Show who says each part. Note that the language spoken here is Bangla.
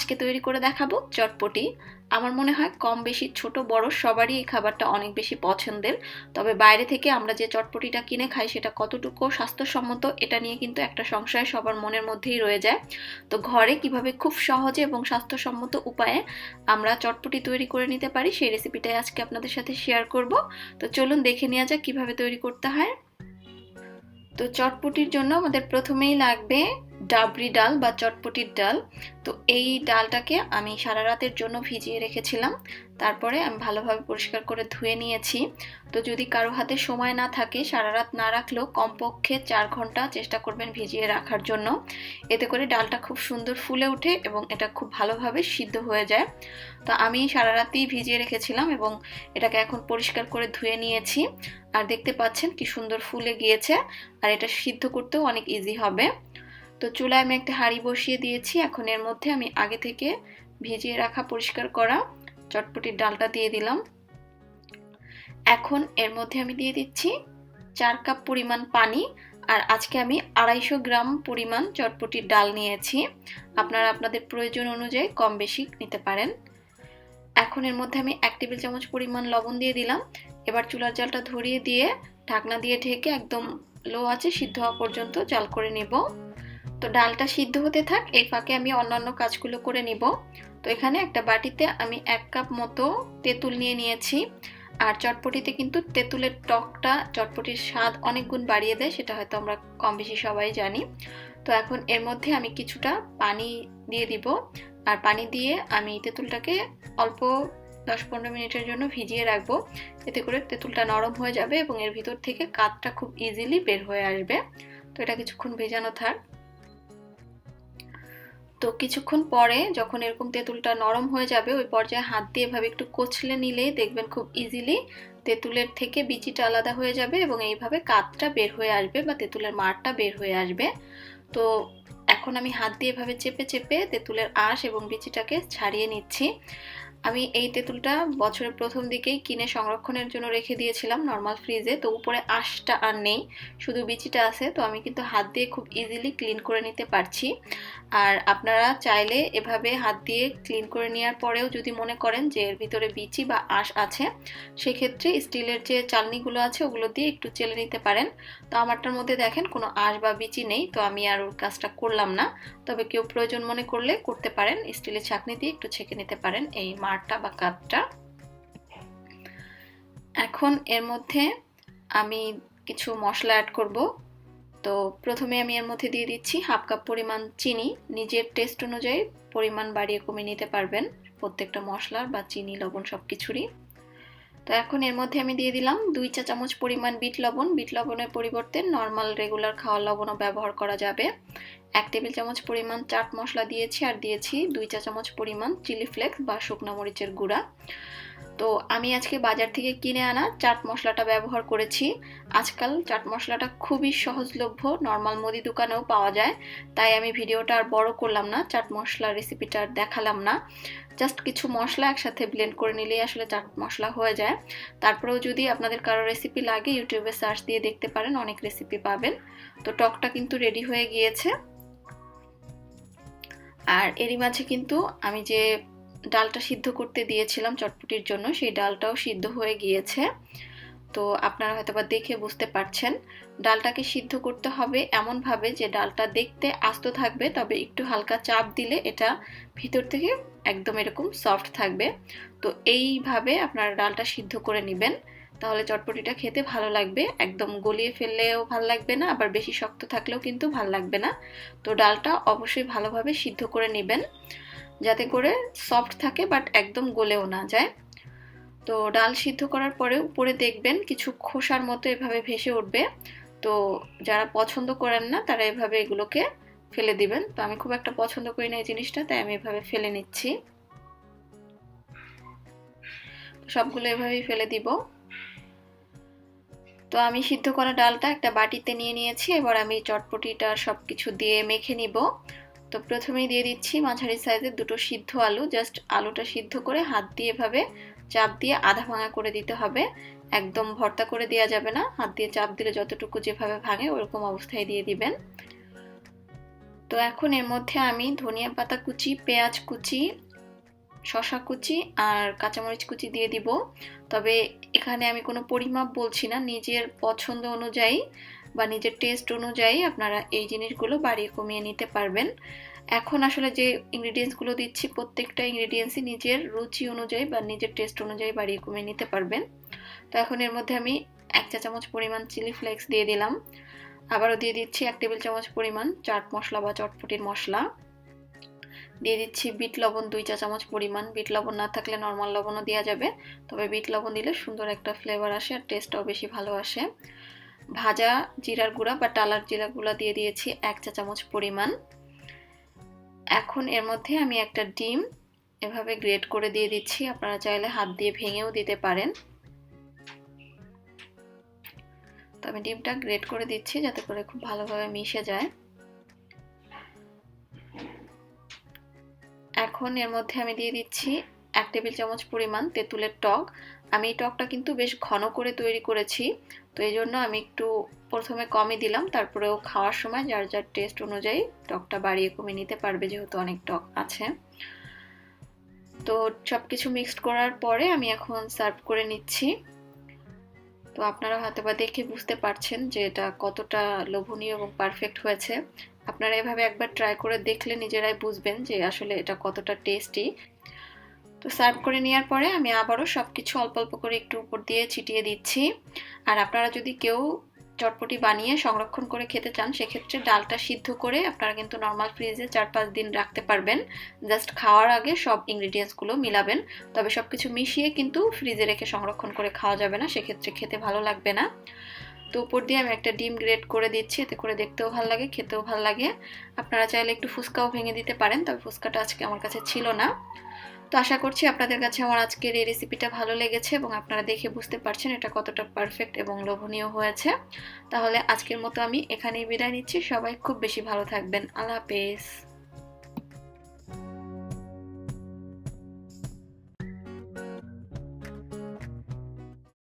Speaker 1: আজকে তৈরি করে দেখাবো চটপটি। আমার মনে হয় কম বেশি ছোট বড় সবারই এই খাবারটা অনেক বেশি পছন্দের। তবে বাইরে থেকে আমরা যে চটপটিটা কিনে খাই সেটা কতটুকু স্বাস্থ্যসম্মত এটা নিয়ে কিন্তু একটা সংশয় সবার মনের মধ্যেই রয়ে যায়। তো ঘরে কিভাবে খুব সহজে এবং স্বাস্থ্যসম্মত উপায়ে আমরা চটপটি তৈরি করে নিতে পারি সেই রেসিপিটাই আজকে আপনাদের সাথে শেয়ার করব। তো চলুন দেখে নেওয়া যাক কিভাবে তৈরি করতে হয়। তো চটপটির জন্য আমাদের প্রথমেই লাগবে ডাবরি ডাল বা চটপটির ডাল। তো এই ডালটাকে আমি সারা রাতের জন্য ভিজিয়ে রেখেছিলাম, তারপরে আমি ভালোভাবে পরিষ্কার করে ধুয়ে নিয়েছি। তো যদি কারো হাতে সময় না থাকে সারা রাত না রাখলেও কমপক্ষে 4 ঘন্টা চেষ্টা করবেন ভিজিয়ে রাখার জন্য। এতে করে ডালটা খুব সুন্দর ফুলে ওঠে এবং এটা খুব ভালোভাবে সিদ্ধ হয়ে যায়। তো আমি সারা রাতই ভিজিয়ে রেখেছিলাম এবং এটাকে এখন পরিষ্কার করে ধুয়ে নিয়েছি। আর দেখতে পাচ্ছেন কি সুন্দর ফুলে গিয়েছে, আর এটা সিদ্ধ করতেও অনেক ইজি হবে। তো চুলায় আমি একটা হাঁড়ি বসিয়ে দিয়েছি। এখন এর মধ্যে আমি আগে থেকে ভিজিয়ে রাখা পরিষ্কার করা চটপটির ডালটা দিয়ে দিলাম। এখন এর মধ্যে আমি দিয়ে দিচ্ছি 4 কাপ পরিমাণ পানি। আর আজকে আমি 250 গ্রাম পরিমাণ চটপটির ডাল নিয়েছি, আপনারা আপনাদের প্রয়োজন অনুযায়ী কম বেশি নিতে পারেন। এখন এর মধ্যে আমি 1 টেবিল চামচ পরিমাণ লবণ দিয়ে দিলাম। এবার চুলার জালটা ধরিয়ে দিয়ে ঢাকনা দিয়ে ঢেকে একদম লো আঁচে সিদ্ধ হওয়া পর্যন্ত জাল করে নেব। তো ডালটা সিদ্ধ হতে থাক, এই ফাঁকে আমি অন্যান্য কাজগুলো করে নিব। তো এখানে একটা বাটিতে আমি 1 কাপ মতো তেঁতুল নিয়ে নিয়েছি। আর চটপটিতে কিন্তু তেঁতুলের টকটা চটপটির স্বাদ অনেক গুণ বাড়িয়ে দেয়, সেটা হয়তো আমরা কম বেশি সবাই জানি। তো এখন এর মধ্যে আমি কিছুটা পানি দিয়ে দিব। আর পানি দিয়ে আমি তেঁতুলটাকে অল্প 10-15 মিনিটের জন্য ভিজিয়ে রাখবো। এতে করে তেঁতুলটা নরম হয়ে যাবে এবং এর ভিতর থেকে কাতটা খুব ইজিলি বের হয়ে আসবে। তো এটা কিছুক্ষণ ভেজানো থাক। তো কিছুক্ষণ পরে যখন এরকম তেঁতুলটা নরম হয়ে যাবে ওই পর্যায়ে হাত দিয়ে এভাবে একটু কচলে নিলেই দেখবেন খুব ইজিলি তেঁতুলের থেকে বিচিটা আলাদা হয়ে যাবে এবং এইভাবে কাতটা বের হয়ে আসবে বা তেঁতুলের মাড়টা বের হয়ে আসবে। তো এখন আমি হাত দিয়ে এভাবে চেপে চেপে তেঁতুলের আঁশ এবং বিচিটাকে ছাড়িয়ে নিচ্ছি। আমি এই তেঁতুলটা বছরের প্রথম দিকেই কিনে সংরক্ষণের জন্য রেখে দিয়েছিলাম নর্মাল ফ্রিজে। তো উপরে আঁশটা আর নেই, শুধু বিচিটা আছে। তো আমি কিন্তু হাত দিয়ে খুব ইজিলি ক্লিন করে নিতে পারছি। আর আপনারা চাইলে এভাবে হাত দিয়ে ক্লিন করে নেওয়ার পরেও যদি মনে করেন যে এর ভিতরে বিচি বা আঁশ আছে, সেক্ষেত্রে স্টিলের যে চালনিগুলো আছে ওগুলো দিয়ে একটু চেলে নিতে পারেন। তো আমারটার মধ্যে দেখেন কোনো আঁশ বা বিচি নেই, তো আমি আর ওর কাজটা করলাম না। তবে কেউ প্রয়োজন মনে করলে করতে পারেন, স্টিলের ছাঁকনি দিয়ে একটু ছেঁকে নিতে পারেন এই মাড়টা বা কাতটা। এখন এর মধ্যে আমি কিছু মশলা অ্যাড করব। তো প্রথমে আমি এর মধ্যে দিয়ে দিচ্ছি 1/2 কাপ পরিমাণ চিনি। নিজের টেস্ট অনুযায়ী পরিমাণ বাড়িয়ে কমিয়ে নিতে পারবেন প্রত্যেকটা মশলার বা চিনি লবণ সব কিছুরই। তো এখন এর মধ্যে আমি দিয়ে দিলাম 2 চা চামচ পরিমাণ বিট লবণ। বিট লবণের পরিবর্তে নর্মাল রেগুলার খাওয়া লবণও ব্যবহার করা যাবে। 1 টেবিল চামচ পরিমাণ চাট মশলা দিয়েছি, আর দিয়েছি 2 চা চামচ পরিমাণ চিলি ফ্লেক্স বা শুকনো মরিচের গুঁড়া। তো আমি আজকে বাজার থেকে কিনে আনা চাট মশলাটা ব্যবহার করেছি। আজকাল চাট মশলাটা খুবই সহজলভ্য, নর্মাল মুদি দোকানেও পাওয়া যায়। তাই আমি ভিডিওটা আর বড় করলাম না, চাট মশলার রেসিপিটা আর দেখালাম না। জাস্ট কিছু মশলা একসাথে ব্লেন্ড করে নিলেই আসলে চাট মশলা হয়ে যায়। তারপরেও যদি আপনাদের কারো রেসিপি লাগে ইউটিউবে সার্চ দিয়ে দেখতে পারেন, অনেক রেসিপি পাবেন। তো টকটা কিন্তু রেডি হয়ে গিয়েছে। আর এরই মাঝে কিন্তু আমি যে ডালটা সিদ্ধ করতে দিয়েছিলাম চটপটির জন্য সেই ডালটাও সিদ্ধ হয়ে গিয়েছে। তো আপনারা হয়তোবা দেখে বুঝতে পারছেন ডালটাকে সিদ্ধ করতে হবে এমনভাবে যে ডালটা দেখতে আস্ত থাকবে, তবে একটু হালকা চাপ দিলে এটা ভিতর থেকে একদম এরকম সফট থাকবে। তো এইভাবে আপনারা ডালটা সিদ্ধ করে নেবেন, তাহলে চটপটিটা খেতে ভালো লাগবে। একদম গলিয়ে ফেললেও ভালো লাগবে না, আবার বেশি শক্ত থাকলেও কিন্তু ভালো লাগবে না। তো ডালটা অবশ্যই ভালোভাবে সিদ্ধ করে নেবেন যাতে করে সফট থাকে বাট একদম গলেও না যায়। তো ডাল সিদ্ধ করার পরে উপরে দেখবেন কিছু খোসার মতো এভাবে ভেসে উঠবে। তো যারা পছন্দ করেন না তারা এভাবে এগুলোকে ফেলে দিবেন। তো আমি খুব একটা পছন্দ করি না এই জিনিসটা, তাই আমি এভাবে ফেলে নিচ্ছি। সবগুলো এভাবেই ফেলে দিব। তো আমি সিদ্ধ করা ডালটা একটা বাটিতে নিয়ে নিয়েছি। এবার আমি চটপটিটা সবকিছু দিয়ে মেখে নিব। তো প্রথমেই দিয়ে দিচ্ছি মাঝারি সাইজের 2টো সিদ্ধ আলু। জাস্ট আলুটা সিদ্ধ করে হাত দিয়ে এভাবে চাপ দিয়ে আধা ভাঙা করে দিতে হবে, একদম ভর্তা করে দেওয়া যাবে না। হাত দিয়ে চাপ দিলে যতটুকু যেভাবে ভাঙে ওরকম অবস্থায় দিয়ে দিবেন। তো এখন এর মধ্যে আমি ধনিয়া পাতা কুচি, পেঁয়াজ কুচি, শসা কুচি আর কাঁচামরিচ কুচি দিয়ে দিব। তবে এখানে আমি কোনো পরিমাপ বলছি না, নিজের পছন্দ অনুযায়ী বা নিজের টেস্ট অনুযায়ী আপনারা এই জিনিসগুলো বাড়িয়ে কমিয়ে নিতে পারবেন। এখন আসলে যে ইনগ্রিডিয়েন্টসগুলো দিচ্ছি প্রত্যেকটা ইনগ্রিডিয়েন্টসই নিজের রুচি অনুযায়ী বা নিজের টেস্ট অনুযায়ী বাড়িয়ে কমিয়ে নিতে পারবেন। তো এখন এর মধ্যে আমি 1 চা চামচ পরিমাণ চিলি ফ্লেক্স দিয়ে দিলাম। আবারও দিয়ে দিচ্ছি 1 টেবিল চামচ পরিমাণ চাট মশলা বা চটপটির মশলা। দিয়ে দিচ্ছি বিট লবণ 2 চা চামচ পরিমাণ। বিট লবণ না থাকলে নর্মাল লবণও দেওয়া যাবে, তবে বিট লবণ দিলে সুন্দর একটা ফ্লেভার আসে আর টেস্টটাও বেশি ভালো আসে। ভাজা জিরার গুঁড়া বা টালার জিরার গুঁড়া দিয়ে দিয়েছি 1 চা চামচ পরিমাণ। এখন এর মধ্যে আমি একটা ডিম এভাবে গ্রেট করে দিয়ে দিচ্ছি, আপনারা চাইলে হাত দিয়ে ভেঙেও দিতে পারেন। তো আমি ডিমটা গ্রেট করে দিচ্ছি যাতে করে খুব ভালোভাবে মিশে যায়। এখন এর মধ্যে আমি দিয়ে দিচ্ছি 1 টেবিল চামচ পরিমাণ তেঁতুলের টক। আমি এই টকটা কিন্তু বেশ ঘন করে তৈরি করেছি, তো এই জন্য আমি একটু প্রথমে কমই দিলাম, তারপরেও খাওয়ার সময় যার যার টেস্ট অনুযায়ী টকটা বাড়িয়ে কমিয়ে নিতে পারবে যেহেতু অনেক টক আছে। তো সব কিছু মিক্সড করার পরে আমি এখন সার্ভ করে নিচ্ছি। তো আপনারা হয়তো বা দেখে বুঝতে পারছেন যে এটা কতটা লোভনীয় এবং পারফেক্ট হয়েছে। আপনারা এভাবে একবার ট্রাই করে দেখলে নিজেরাই বুঝবেন যে আসলে এটা কতটা টেস্টি। তো সার্ভ করে নেওয়ার পরে আমি আবারও সব কিছু অল্প অল্প করে একটু উপর দিয়ে ছিটিয়ে দিচ্ছি। আর আপনারা যদি কেউ চটপটি বানিয়ে সংরক্ষণ করে খেতে চান সেক্ষেত্রে ডালটা সিদ্ধ করে আপনারা কিন্তু নর্মাল ফ্রিজে 4-5 দিন রাখতে পারবেন। জাস্ট খাওয়ার আগে সব ইনগ্রিডিয়েন্টসগুলো মিলাবেন। তবে সব কিছু মিশিয়ে কিন্তু ফ্রিজে রেখে সংরক্ষণ করে খাওয়া যাবে না, সেক্ষেত্রে খেতে ভালো লাগবে না। তো উপর দিয়ে আমি একটা ডিম গ্রেট করে দিচ্ছি, এতে করে দেখতেও ভালো লাগে, খেতেও ভালো লাগে। আপনারা চাইলে একটু ফুচকাও ভেঙে দিতে পারেন, তবে ফুচকাটা আজকে আমার কাছে ছিল না। তো আশা করছি আপনাদের কাছে আমার আজকের এই রেসিপিটা ভালো লেগেছে এবং আপনারা দেখে বুঝতে পারছেন এটা কতটা পারফেক্ট এবং লোভনীয় হয়েছে। তাহলে আজকের মতো আমি এখানেই বিদায় নিচ্ছি। সবাই খুব বেশি ভালো থাকবেন। আল্লাহ হাফেজ।